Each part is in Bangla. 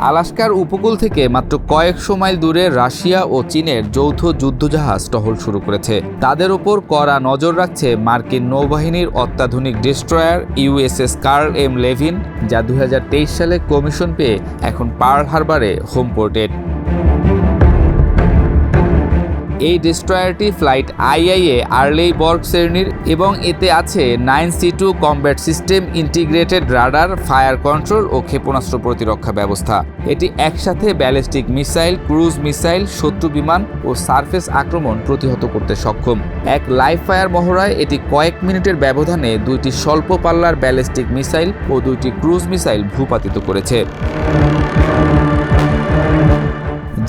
আলাস্কার উপকূল থেকে মাত্র কয়েকশো মাইল দূরে রাশিয়া ও চীনের যৌথ যুদ্ধজাহাজ টহল শুরু করেছে। তাদের ওপর কড়া নজর রাখছে মার্কিন নৌবাহিনীর অত্যাধুনিক destroyer USS Carl M Levin, যা 2023 সালে কমিশন পেয়ে এখন পার্ল হারবারে হোম পোর্টেড। এই ডেস্ট্রয়ারটি ফ্লাইট আইআইএ আর্লেইবর্গ শ্রেণীর এবং এতে আছে 9C2 combat system, integrated radar, fire control ও ক্ষেপণাস্ত্র প্রতিরক্ষা ব্যবস্থা। এটি একসাথে ব্যালিস্টিক মিসাইল, ক্রুজ মিসাইল, শত্রু বিমান ও সারফেস আক্রমণ প্রতিহত করতে সক্ষম। এক লাইভ ফায়ার মহড়ায় এটি কয়েক মিনিটের ব্যবধানে 2টি স্বল্প পাল্লার ব্যালিস্টিক মিসাইল ও 2টি ক্রুজ মিসাইল ভূপাতিত করেছে।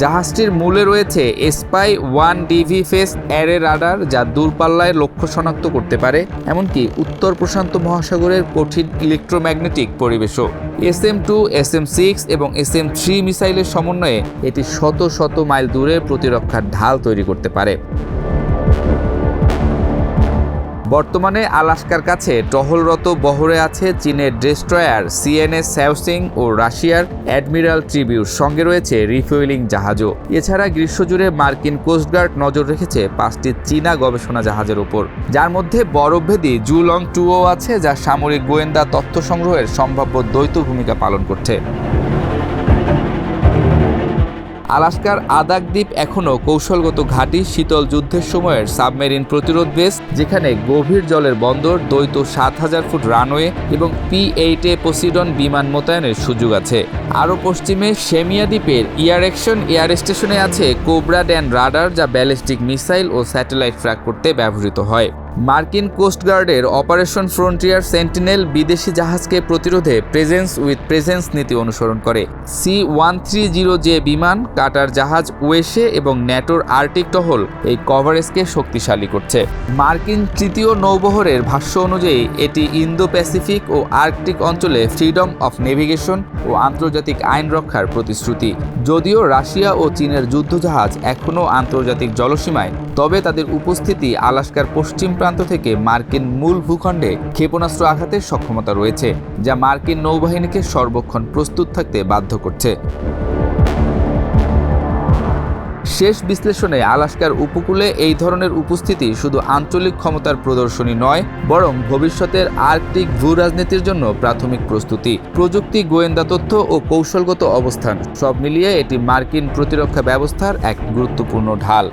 জাহাজটির মূলে রয়েছে SPY-1 DV face array radar, যা দূরপাল্লায় লক্ষ্য শনাক্ত করতে পারে, এমনকি উত্তর প্রশান্ত মহাসাগরের কঠিন ইলেকট্রোম্যাগনেটিক পরিবেশও। SM-2, SM-6 এবং SM-3 মিসাইলের সমন্বয়ে এটি শত শত মাইল দূরে প্রতিরক্ষার ঢাল তৈরি করতে পারে। বর্তমানে আলাস্কার কাছে টহলরত বহরে আছে চীনের ডেস্ট্রয়ার CNS শাওসিং ও রাশিয়ার অ্যাডমিরাল ট্রিবিউট, সঙ্গে রয়েছে রিফুয়েলিং জাহাজও। এছাড়া গ্রীষ্মজুড়ে মার্কিন কোস্টগার্ড নজর রেখেছে 5টি চীনা গবেষণা জাহাজের উপর, যার মধ্যে বরফভেদী জুলং 2ও আছে, যা সামরিক গোয়েন্দা তথ্য সংগ্রহের সম্ভাব্য দ্বৈত ভূমিকা পালন করছে। আলাস্কার আদাক দ্বীপ এখনও কৌশলগত ঘাঁটি, শীতল যুদ্ধের সময়ের সাবমেরিন প্রতিরোধ বেস, যেখানে গভীর জলের বন্দর, দ্বৈত 7000 ফুট রানওয়ে এবং P-8A পোসিডন বিমান মোতায়েনের সুযোগ আছে। আরও পশ্চিমে সেমিয়া দ্বীপের ইয়ারেকশন এয়ার স্টেশনে আছে কোবরা ড্যান রাডার, যা ব্যালিস্টিক মিসাইল ও স্যাটেলাইট ট্র্যাক করতে ব্যবহৃত হয়। মার্কিন কোস্টগার্ডের অপারেশন ফ্রন্টিয়ার সেন্টিনেল বিদেশি জাহাজকে প্রতিরোধে প্রেজেন্স উইথ প্রেজেন্স নীতি অনুসরণ করে। C-130J বিমান, কাটার জাহাজ ওয়েশে এবং ন্যাটোর আর্কটিক টহল এই কভারেজকে শক্তিশালী করছে। মার্কিন তৃতীয় নৌবহরের ভাষ্য অনুযায়ী এটি ইন্দো প্যাসিফিক ও আর্কটিক অঞ্চলে ফ্রিডম অফ নেভিগেশন ও আন্তর্জাতিক আইন রক্ষার প্রতিশ্রুতি। যদিও রাশিয়া ও চীনের যুদ্ধজাহাজ এখনও আন্তর্জাতিক জলসীমায়, তবে তাদের উপস্থিতি আলাস্কার পশ্চিম প্রান্ত থেকে মার্কিন মূল ভূখণ্ডে ক্ষেপণাস্ত্র আঘাতের সক্ষমতা রয়েছে, যা মার্কিন নৌবাহিনীকে সর্বক্ষণ প্রস্তুত থাকতে বাধ্য করছে। শেষ বিশ্লেষণে আলাস্কার উপকূলে এই ধরনের উপস্থিতি শুধু আঞ্চলিক ক্ষমতার প্রদর্শনী নয়, বরং ভবিষ্যতের আর্কটিক ভূরাজনীতির জন্য প্রাথমিক প্রস্তুতি। প্রযুক্তি, গোয়েন্দা তথ্য ও কৌশলগত অবস্থান সব মিলিয়ে এটি মার্কিন প্রতিরক্ষা ব্যবস্থার এক গুরুত্বপূর্ণ ঢাল।